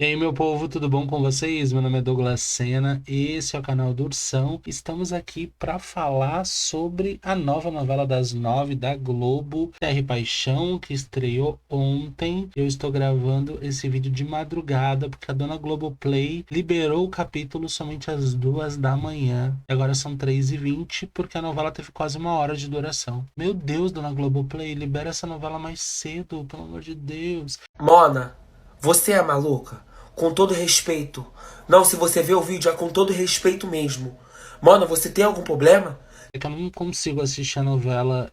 E aí, meu povo, tudo bom com vocês? Meu nome é Douglas Sena, esse é o canal do Ursão. Estamos aqui para falar sobre a nova novela das 9 da Globo, Terra e Paixão, que estreou ontem. Eu estou gravando esse vídeo de madrugada porque a dona Globoplay liberou o capítulo somente às 2 da manhã. E agora são 3h20 porque a novela teve quase 1 hora de duração. Meu Deus, dona Globoplay, libera essa novela mais cedo, pelo amor de Deus. Mona, você é maluca? Com todo respeito. Não, se você vê o vídeo, é com todo respeito mesmo. Mona, você tem algum problema? É que eu não consigo assistir a novela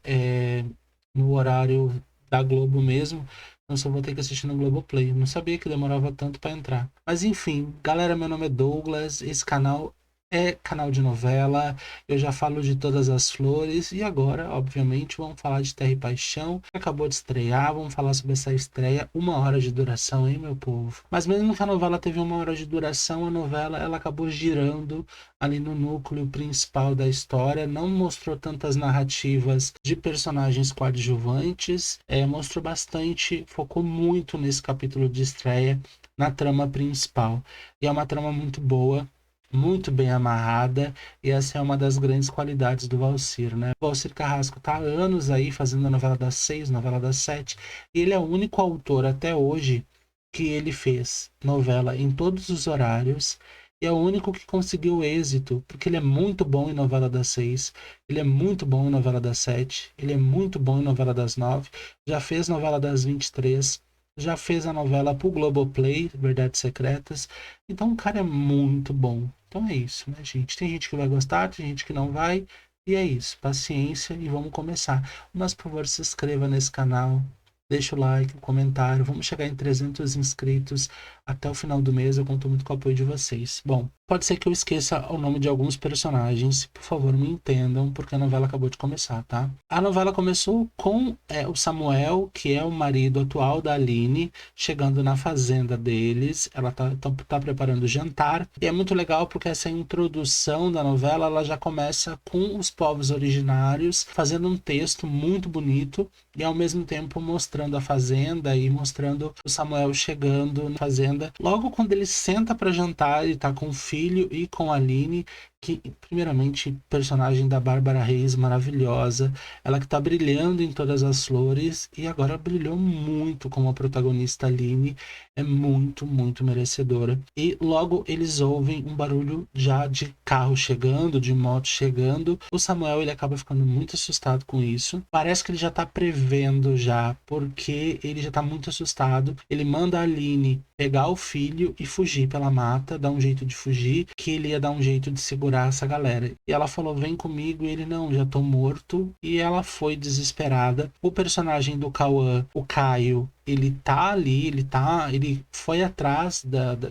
no horário da Globo mesmo. Então só vou ter que assistir no Globoplay. Eu não sabia que demorava tanto para entrar. Mas enfim, galera, meu nome é Douglas. Esse canal é canal de novela. Eu já falo de Todas as Flores. E agora, obviamente, vamos falar de Terra e Paixão, que acabou de estrear. Vamos falar sobre essa estreia. 1 hora de duração, hein, meu povo? Mas mesmo que a novela teve 1 hora de duração, a novela ela acabou girando ali no núcleo principal da história, não mostrou tantas narrativas de personagens coadjuvantes, mostrou bastante, focou muito nesse capítulo de estreia, na trama principal. E é uma trama muito boa, muito bem amarrada, e essa é uma das grandes qualidades do Valcir, né? O Valcir Carrasco está há anos aí fazendo a novela das 6, novela das 7, e ele é o único autor até hoje que ele fez novela em todos os horários, e é o único que conseguiu êxito, porque ele é muito bom em novela das 6, ele é muito bom em novela das 7, ele é muito bom em novela das 9, já fez novela das 23, já fez a novela pro Globoplay, Verdades Secretas. Então o cara é muito bom. Então é isso, né, gente? Tem gente que vai gostar, tem gente que não vai. E é isso. Paciência e vamos começar. Mas, por favor, se inscreva nesse canal. Deixa o like, o comentário. Vamos chegar em 300 inscritos até o final do mês. Eu conto muito com o apoio de vocês. Bom, pode ser que eu esqueça o nome de alguns personagens. Por favor, me entendam, porque a novela acabou de começar, tá? A novela começou com o Samuel, que é o marido atual da Aline, chegando na fazenda deles. Ela tá preparando o jantar. E é muito legal porque essa introdução da novela ela já começa com os povos originários, fazendo um texto muito bonito e ao mesmo tempo mostrando a fazenda e mostrando o Samuel chegando na fazenda. Logo quando ele senta para jantar, ele tá com o filho e com a Aline, que primeiramente personagem da Bárbara Reis maravilhosa, ela que tá brilhando em Todas as Flores e agora brilhou muito como a protagonista Aline, é muito, muito merecedora. E logo eles ouvem um barulho já de carro chegando, de moto chegando. O Samuel ele acaba ficando muito assustado com isso. Parece que ele já tá prevendo já, porque ele já tá muito assustado. Ele manda a Aline pegar o filho e fugir pela mata, dar um jeito de fugir, que ele ia dar um jeito de segurar essa galera. E ela falou: "Vem comigo", e ele: "Não, já tô morto". E ela foi desesperada. O personagem do Cauã, o Caio, ele tá ali, ele foi atrás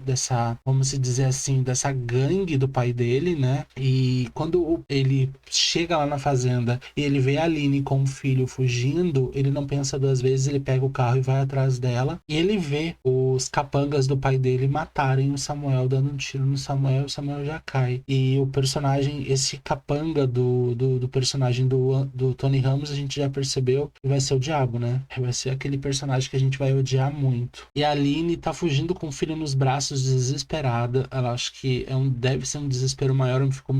dessa, vamos se dizer assim, dessa gangue do pai dele, né? E quando ele chega lá na fazenda e ele vê a Aline com o filho fugindo, ele não pensa duas vezes, ele pega o carro e vai atrás dela. E ele vê os capangas do pai dele matarem o Samuel, dando um tiro no Samuel, o Samuel já cai. E o personagem, esse capanga do personagem do Tony Ramos, a gente já percebeu que vai ser o diabo, né? Vai ser aquele personagem que a gente vai odiar muito. E a Aline tá fugindo com o filho nos braços, desesperada. Ela acha que deve ser um desespero maior. Eu fico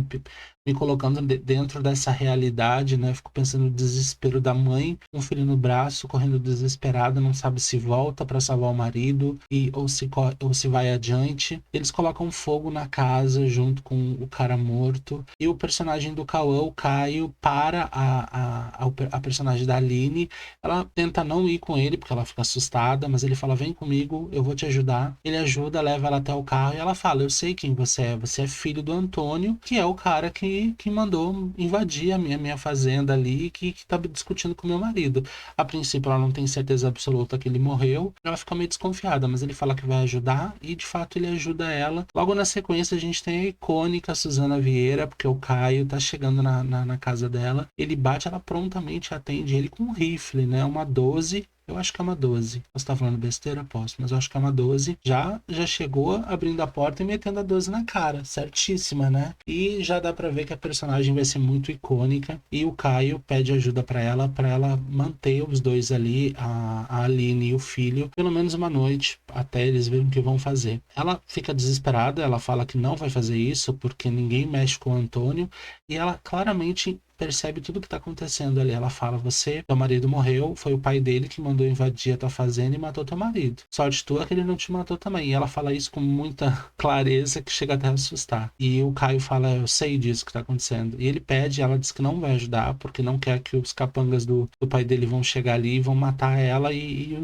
me colocando dentro dessa realidade, né? Fico pensando no desespero da mãe, um filho no braço, correndo desesperada, não sabe se volta para salvar o marido ou se vai adiante. Eles colocam fogo na casa junto com o cara morto. E o personagem do Cauã, o Caio, para a personagem da Aline. Ela tenta não ir com ele porque ela fica assustada, mas ele fala: "Vem comigo, eu vou te ajudar". Ele ajuda, leva ela até o carro e ela fala: "Eu sei quem você é. Você é filho do Antônio, que é o cara que mandou invadir a minha fazenda ali, que tá discutindo com meu marido". A princípio ela não tem certeza absoluta que ele morreu. Ela fica meio desconfiada, mas ele fala que vai ajudar e de fato ele ajuda ela. Logo na sequência a gente tem a icônica Suzana Vieira, porque o Caio tá chegando na casa dela. Ele bate, ela prontamente atende ele com um rifle, né? Uma 12. Eu acho que é uma 12. Você tá falando besteira? Posso, mas eu acho que é uma 12. Já chegou abrindo a porta e metendo a 12 na cara. Certíssima, né? E já dá pra ver que a personagem vai ser muito icônica. E o Caio pede ajuda pra ela manter os dois ali, a Aline e o filho, pelo menos uma noite, até eles verem o que vão fazer. Ela fica desesperada, ela fala que não vai fazer isso porque ninguém mexe com o Antônio. E ela claramente percebe tudo que tá acontecendo ali. Ela fala: teu marido morreu, foi o pai dele que mandou invadir a tua fazenda e matou teu marido. Sorte tua que ele não te matou também. E ela fala isso com muita clareza que chega até a assustar. E o Caio fala: eu sei disso que tá acontecendo. E ele pede, ela diz que não vai ajudar, porque não quer que os capangas do pai dele vão chegar ali e vão matar ela e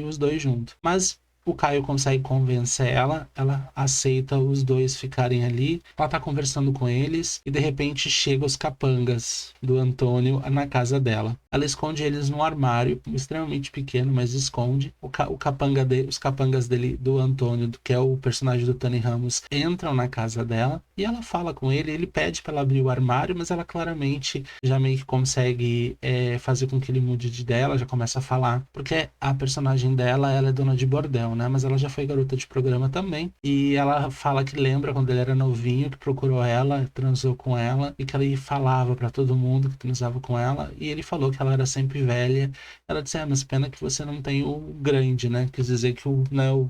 os dois juntos. Mas o Caio consegue convencer ela aceita os dois ficarem ali. Ela tá conversando com eles e de repente chega os capangas do Antônio na casa dela. Ela esconde eles num armário extremamente pequeno, mas esconde. Os capangas dele, do Antônio, que é o personagem do Tony Ramos, entram na casa dela e ela fala com ele. Ele pede para ela abrir o armário, mas ela claramente já meio que consegue fazer com que ele mude de ideia. Ela já começa a falar, porque a personagem dela, ela é dona de bordel, né? Mas ela já foi garota de programa também. E ela fala que lembra quando ele era novinho, que procurou ela, transou com ela, e que ele falava para todo mundo que transava com ela. E ele falou que ela era sempre velha. Ela disse: mas pena que você não tem o grande, né? Quis dizer que o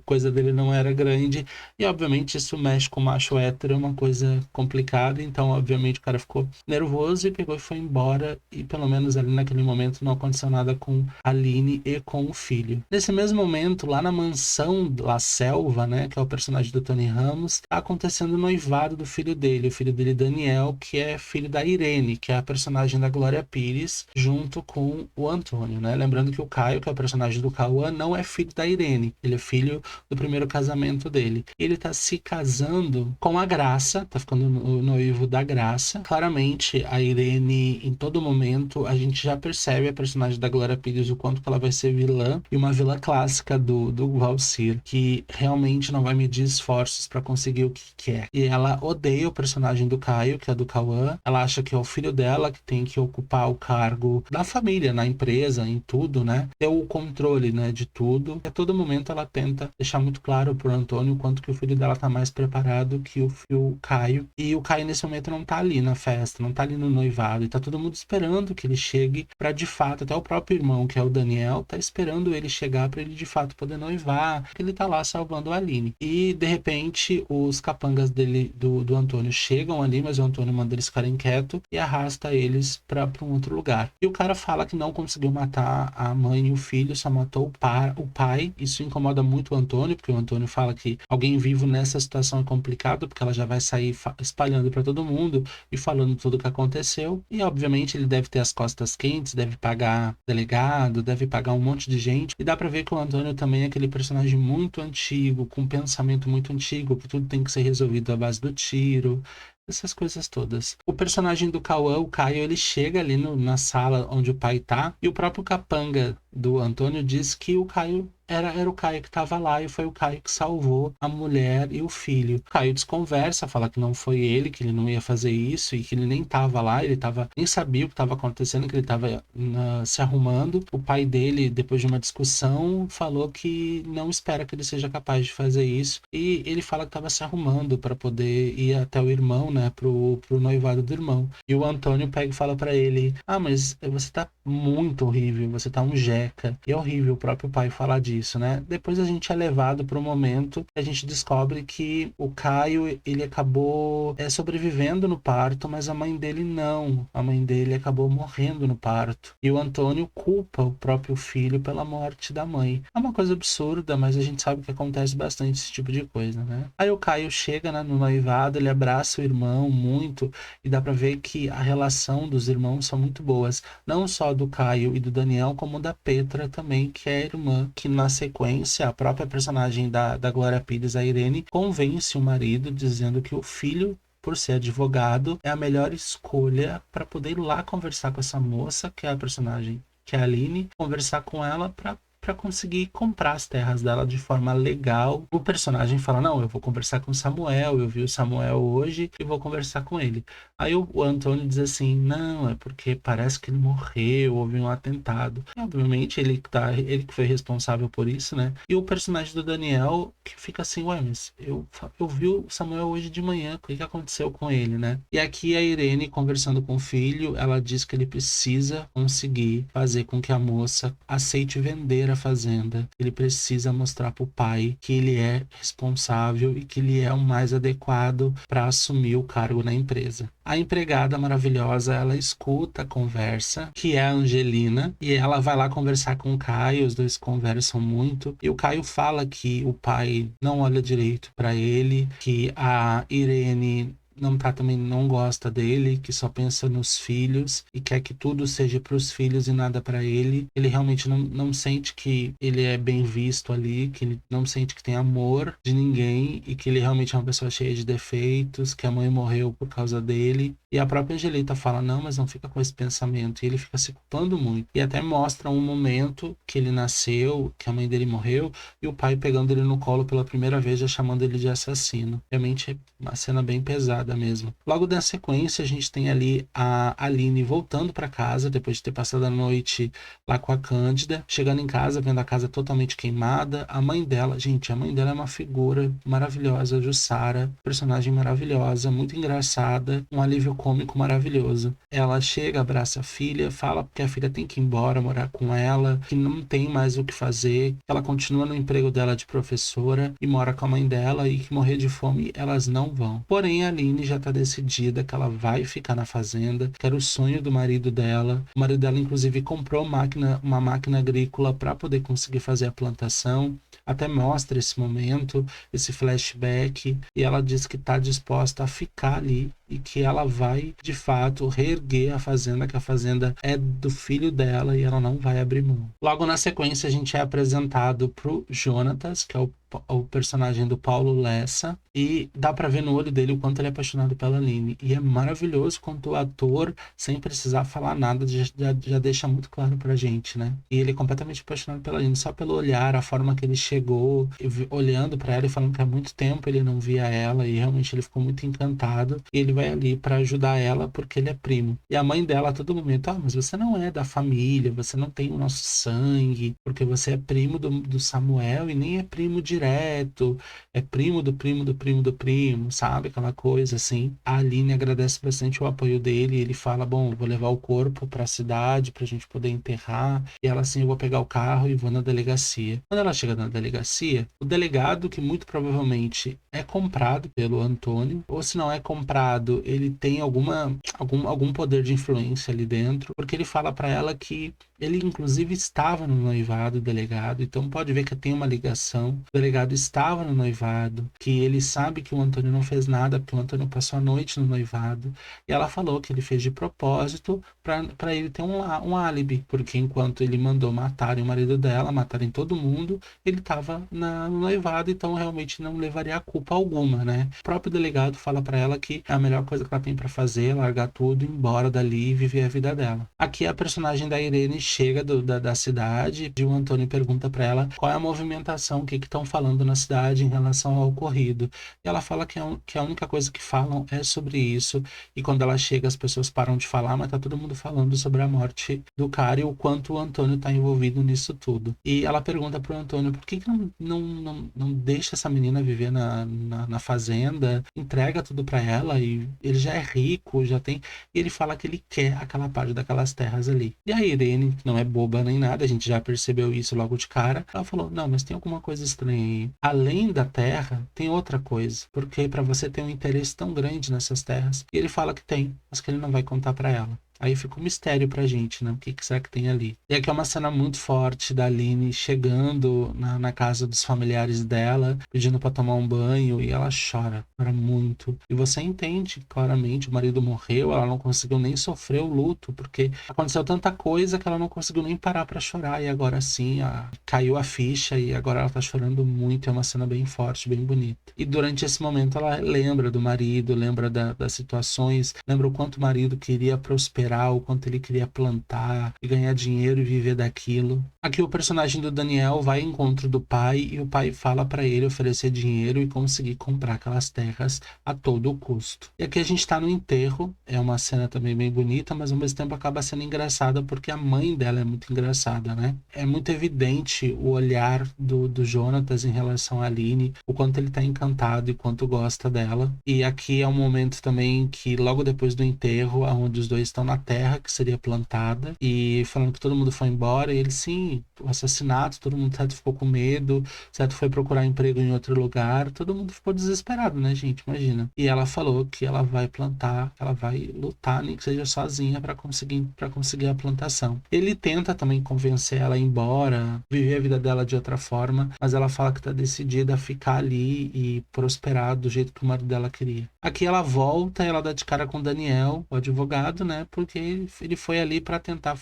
coisa dele não era grande. E obviamente isso mexe com o macho hétero, é uma coisa complicada. Então, obviamente, o cara ficou nervoso e pegou e foi embora. E pelo menos ali naquele momento não aconteceu nada com a Aline e com o filho. Nesse mesmo momento, lá na mansão La Selva, né, que é o personagem do Tony Ramos, tá acontecendo o noivado do filho dele, o filho dele, Daniel, que é filho da Irene, que é a personagem da Glória Pires, junto com o Antônio, né? Lembrando que o Caio, que é o personagem do Cauã, não é filho da Irene, ele é filho do primeiro casamento dele. Ele tá se casando com a Graça, tá ficando o noivo da Graça. Claramente, a Irene, em todo momento, a gente já percebe a personagem da Glória Pires, o quanto que ela vai ser vilã, e uma vilã clássica do Valsir, que realmente não vai medir esforços para conseguir o que quer. E ela odeia o personagem do Caio, que é do Cauã. Ela acha que é o filho dela que tem que ocupar o cargo da família, na empresa, em tudo, né? Ter o controle, né, de tudo. E a todo momento ela tenta deixar muito claro pro Antônio o quanto que o filho dela tá mais preparado que o Caio. E o Caio nesse momento não tá ali na festa, não tá ali no noivado, e tá todo mundo esperando que ele chegue para de fato, até o próprio irmão, que é o Daniel, tá esperando ele chegar para ele de fato poder noivar, porque ele tá lá salvando a Aline. E de repente os capangas dele, do Antônio, chegam ali, mas o Antônio manda eles ficarem quietos e arrasta eles para um outro lugar. E o cara fala que não conseguiu matar a mãe e o filho, só matou o pai. Isso incomoda muito o Antônio, porque o Antônio fala que alguém vivo nessa situação é complicado, porque ela já vai sair espalhando para todo mundo e falando tudo o que aconteceu. E obviamente ele deve ter as costas quentes, deve pagar delegado, deve pagar um monte de gente. E dá pra ver que o Antônio também é aquele personagem muito antigo, com um pensamento muito antigo, que tudo tem que ser resolvido à base do tiro, essas coisas todas. O personagem do Cauã, o Caio, ele chega ali na sala onde o pai tá, e o próprio capanga do Antônio diz que o Caio era o Caio que estava lá, e foi o Caio que salvou a mulher e o filho. O Caio desconversa, fala que não foi ele, que ele não ia fazer isso e que ele nem estava lá, nem sabia o que estava acontecendo, que ele estava se arrumando. O pai dele, depois de uma discussão, falou que não espera que ele seja capaz de fazer isso, e ele fala que estava se arrumando para poder ir até o irmão, né, pro noivado do irmão. E o Antônio pega e fala para ele: mas você tá muito horrível, você tá um jeca. E é horrível o próprio pai falar disso, né? Depois a gente é levado para o momento que a gente descobre que o Caio, ele acabou sobrevivendo no parto, mas a mãe dele não. A mãe dele acabou morrendo no parto. E o Antônio culpa o próprio filho pela morte da mãe. É uma coisa absurda, mas a gente sabe que acontece bastante esse tipo de coisa, né? Aí o Caio chega, né, no noivado, ele abraça o irmão muito, e dá pra ver que a relação dos irmãos são muito boas. Não só do Caio e do Daniel, como da Petra também, que é a irmã, que na sequência, a própria personagem da Glória Pires, a Irene, convence o marido dizendo que o filho, por ser advogado, é a melhor escolha para poder ir lá conversar com essa moça, que é a personagem, que é a Aline, conversar com ela para para conseguir comprar as terras dela de forma legal. O personagem fala, não, eu vou conversar com o Samuel, eu vi o Samuel hoje e vou conversar com ele. Aí o Antônio diz assim, não, é porque parece que ele morreu, houve um atentado. E, obviamente ele que foi responsável por isso, né? E o personagem do Daniel que fica assim, ué, mas eu vi o Samuel hoje de manhã, o que aconteceu com ele, né? E aqui a Irene conversando com o filho, ela diz que ele precisa conseguir fazer com que a moça aceite vender a fazenda. Ele precisa mostrar pro pai que ele é responsável e que ele é o mais adequado para assumir o cargo na empresa. A empregada maravilhosa, ela escuta a conversa, que é a Angelina, e ela vai lá conversar com o Caio, os dois conversam muito, e o Caio fala que o pai não olha direito para ele, que a Irene também não gosta dele, que só pensa nos filhos e quer que tudo seja para os filhos e nada para ele. Ele realmente não sente que ele é bem visto ali, que ele não sente que tem amor de ninguém e que ele realmente é uma pessoa cheia de defeitos, que a mãe morreu por causa dele. E a própria Angelita fala, não, mas não fica com esse pensamento. E ele fica se culpando muito. E até mostra um momento que ele nasceu, que a mãe dele morreu, e o pai pegando ele no colo pela primeira vez, já chamando ele de assassino. Realmente é uma cena bem pesada mesmo. Logo na sequência, a gente tem ali a Aline voltando para casa, depois de ter passado a noite lá com a Cândida, chegando em casa, vendo a casa totalmente queimada. A mãe dela, gente, a mãe dela é uma figura maravilhosa, Jussara, personagem maravilhosa, muito engraçada, um alívio cômico maravilhoso. Ela chega, abraça a filha, fala que a filha tem que ir embora, morar com ela, que não tem mais o que fazer, que ela continua no emprego dela de professora e mora com a mãe dela e que morrer de fome elas não vão. Porém, a Aline já tá decidida que ela vai ficar na fazenda, que era o sonho do marido dela. O marido dela, inclusive, comprou uma máquina agrícola para poder conseguir fazer a plantação. Até mostra esse momento, esse flashback, e ela diz que está disposta a ficar ali e que ela vai, de fato, reerguer a fazenda, que a fazenda é do filho dela e ela não vai abrir mão. Logo na sequência, a gente é apresentado pro Jonatas, que é o personagem do Paulo Lessa, e dá pra ver no olho dele o quanto ele é apaixonado pela Aline. E é maravilhoso quanto o ator, sem precisar falar nada, já deixa muito claro pra gente, né? E ele é completamente apaixonado pela Aline, só pelo olhar, a forma que ele chegou, olhando pra ela e falando que há muito tempo ele não via ela, e realmente ele ficou muito encantado. E ele vai ali pra ajudar ela porque ele é primo. E a mãe dela a todo momento, mas você não é da família, você não tem o nosso sangue, porque você é primo do Samuel e nem é primo direto, é primo do primo do primo do primo, sabe? Aquela coisa assim. A Aline agradece bastante o apoio dele e ele fala, bom, vou levar o corpo pra cidade pra gente poder enterrar. E ela assim, eu vou pegar o carro e vou na delegacia. Quando ela chega na delegacia, o delegado, que muito provavelmente é comprado pelo Antônio, ou se não é comprado, ele tem algum poder de influência ali dentro, porque ele fala pra ela que ele inclusive estava no noivado, o delegado, então pode ver que tem uma ligação. O delegado estava no noivado, que ele sabe que o Antônio não fez nada, porque o Antônio passou a noite no noivado, e ela falou que ele fez de propósito para ele ter um álibi, porque enquanto ele mandou matarem o marido dela, matarem todo mundo, ele estava no noivado, então realmente não levaria a culpa alguma, né? O próprio delegado fala para ela que a melhor coisa que ela tem para fazer é largar tudo, ir embora dali e viver a vida dela. Aqui a personagem da Irene chega da cidade e o Antônio pergunta para ela qual é a movimentação, o que estão falando na cidade em relação ao ocorrido. E ela fala que a única coisa que falam é sobre isso, e quando ela chega as pessoas param de falar, mas tá todo mundo falando sobre a morte do cara e o quanto o Antônio tá envolvido nisso tudo. E ela pergunta pro Antônio por que não deixa essa menina viver na fazenda, entrega tudo para ela, e ele já é rico, já tem... E ele fala que ele quer aquela parte daquelas terras ali. E a Irene, que não é boba nem nada, a gente já percebeu isso logo de cara, ela falou, não, mas tem alguma coisa estranha aí. Além da terra, tem outra coisa, porque para você ter um interesse tão grande nessas terras. E ele fala que tem, mas que ele não vai contar para ela. Aí fica um mistério pra gente, né? O que será que tem ali? E aqui é uma cena muito forte da Aline chegando na casa dos familiares dela, pedindo pra tomar um banho, e ela chora muito. E você entende claramente, o marido morreu, ela não conseguiu nem sofrer o luto, porque aconteceu tanta coisa que ela não conseguiu nem parar pra chorar. E agora sim, caiu a ficha e agora ela tá chorando muito. É uma cena bem forte, bem bonita. E durante esse momento ela lembra do marido, lembra das situações, lembra o quanto o marido queria prosperar, o quanto ele queria plantar e ganhar dinheiro e viver daquilo. Aqui o personagem do Daniel vai ao encontro do pai e o pai fala para ele oferecer dinheiro e conseguir comprar aquelas terras a todo custo. E aqui a gente tá no enterro, é uma cena também bem bonita, mas ao mesmo tempo acaba sendo engraçada porque a mãe dela é muito engraçada, né? É muito evidente o olhar do Jonatas em relação a Aline, o quanto ele tá encantado e quanto gosta dela. E aqui é um momento também que logo depois do enterro, onde os dois estão na terra que seria plantada e falando que todo mundo foi embora, e ele sim, o assassinato, todo mundo certo ficou com medo, certo foi procurar emprego em outro lugar, todo mundo ficou desesperado, né, gente? Imagina. E ela falou que ela vai plantar, ela vai lutar, nem que seja sozinha para conseguir a plantação. Ele tenta também convencer ela a ir embora, viver a vida dela de outra forma, mas ela fala que tá decidida a ficar ali e prosperar do jeito que o marido dela queria. Aqui ela volta, ela dá de cara com o Daniel, o advogado, né? Porque ele foi ali para tentar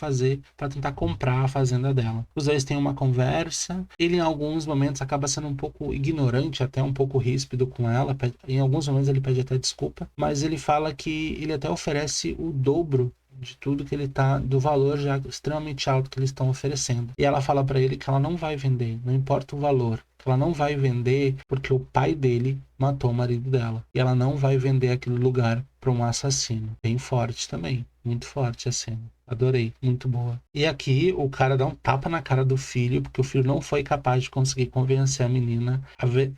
comprar a fazenda dela. Os dois têm uma conversa. Ele, em alguns momentos, acaba sendo um pouco ignorante, até um pouco ríspido com ela. Em alguns momentos, ele pede até desculpa, mas ele fala que ele até oferece o dobro de tudo que ele tá, do valor já extremamente alto que eles estão oferecendo. E ela fala para ele que ela não vai vender, não importa o valor. Que ela não vai vender porque o pai dele matou o marido dela. E ela não vai vender aquele lugar para um assassino. Bem forte também, muito forte a cena. Adorei, muito boa. E aqui o cara dá um tapa na cara do filho, porque o filho não foi capaz de conseguir convencer a menina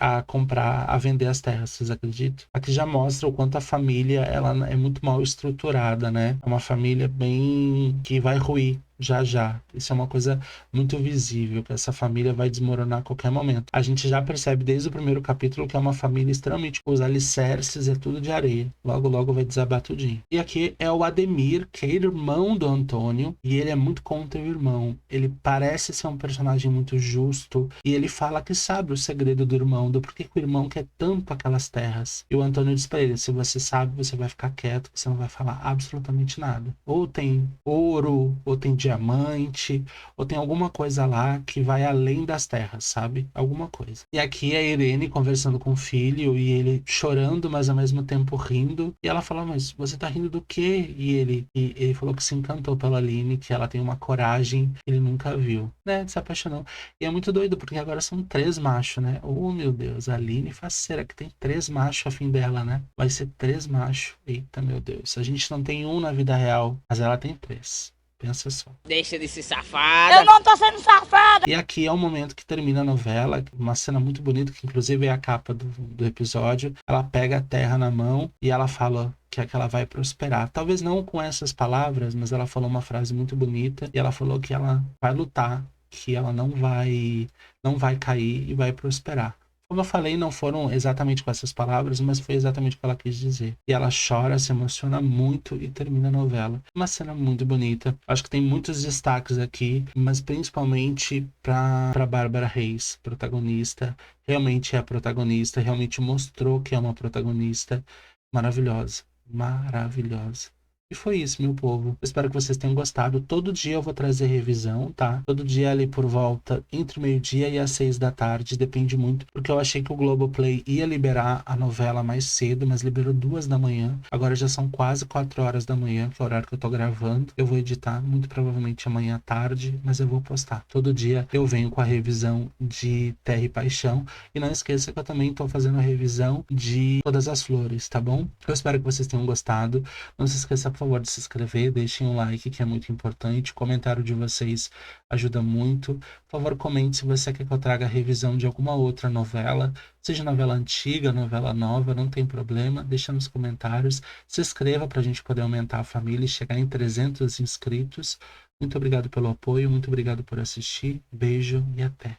a comprar, a vender as terras, vocês acreditam? Aqui já mostra o quanto a família ela é muito mal estruturada, né? É uma família bem que vai ruir já já. Isso é uma coisa muito visível, que essa família vai desmoronar a qualquer momento. A gente já percebe desde o primeiro capítulo que é uma família extremamente... Os alicerces é tudo de areia. Logo, logo vai desabar tudinho. E aqui é o Ademir, que é irmão do Antônio, e ele é muito contra o irmão. Ele parece ser um personagem muito justo, e ele fala que sabe o segredo do irmão, do porquê que o irmão quer tanto aquelas terras. E o Antônio diz pra ele, se você sabe, você vai ficar quieto, você não vai falar absolutamente nada. Ou tem ouro, ou tem diamante, ou tem alguma coisa lá que vai além das terras, sabe? Alguma coisa. E aqui é a Irene conversando com o filho e ele chorando, mas ao mesmo tempo rindo. E ela fala, mas você tá rindo do quê? E ele falou que se encantou pela Aline, que ela tem uma coragem que ele nunca viu, né? Se apaixonou. E é muito doido, porque agora são 3 machos, né? Oh, meu Deus, a Aline faceira, que tem 3 machos a fim dela, né? Vai ser 3 machos. Eita, meu Deus. A gente não tem um na vida real, mas ela tem 3. Pensa só. Deixa de ser safada. Eu não tô sendo safada. E aqui é o momento que termina a novela, uma cena muito bonita, que inclusive é a capa do episódio. Ela pega a terra na mão e ela fala que é que ela vai prosperar. Talvez não com essas palavras, mas ela falou uma frase muito bonita e ela falou que ela vai lutar, que ela não vai cair e vai prosperar. Como eu falei, não foram exatamente com essas palavras, mas foi exatamente o que ela quis dizer. E ela chora, se emociona muito e termina a novela. Uma cena muito bonita. Acho que tem muitos destaques aqui, mas principalmente para Bárbara Reis, protagonista. Realmente é a protagonista, realmente mostrou que é uma protagonista maravilhosa. Maravilhosa. E foi isso, meu povo. Eu espero que vocês tenham gostado. Todo dia eu vou trazer revisão, tá? Todo dia ali por volta entre o meio-dia e as 6 da tarde. Depende muito, porque eu achei que o Globoplay ia liberar a novela mais cedo, mas liberou 2 da manhã. Agora já são quase 4 horas da manhã, que é o horário que eu tô gravando. Eu vou editar, muito provavelmente amanhã à tarde, mas eu vou postar. Todo dia eu venho com a revisão de Terra e Paixão. E não esqueça que eu também tô fazendo a revisão de Todas as Flores, tá bom? Eu espero que vocês tenham gostado. Não se esqueça, por favor, de se inscrever, deixem um like, que é muito importante. O comentário de vocês ajuda muito. Por favor, comente se você quer que eu traga a revisão de alguma outra novela, seja novela antiga, novela nova, não tem problema. Deixa nos comentários. Se inscreva para a gente poder aumentar a família e chegar em 300 inscritos. Muito obrigado pelo apoio, muito obrigado por assistir. Beijo e até.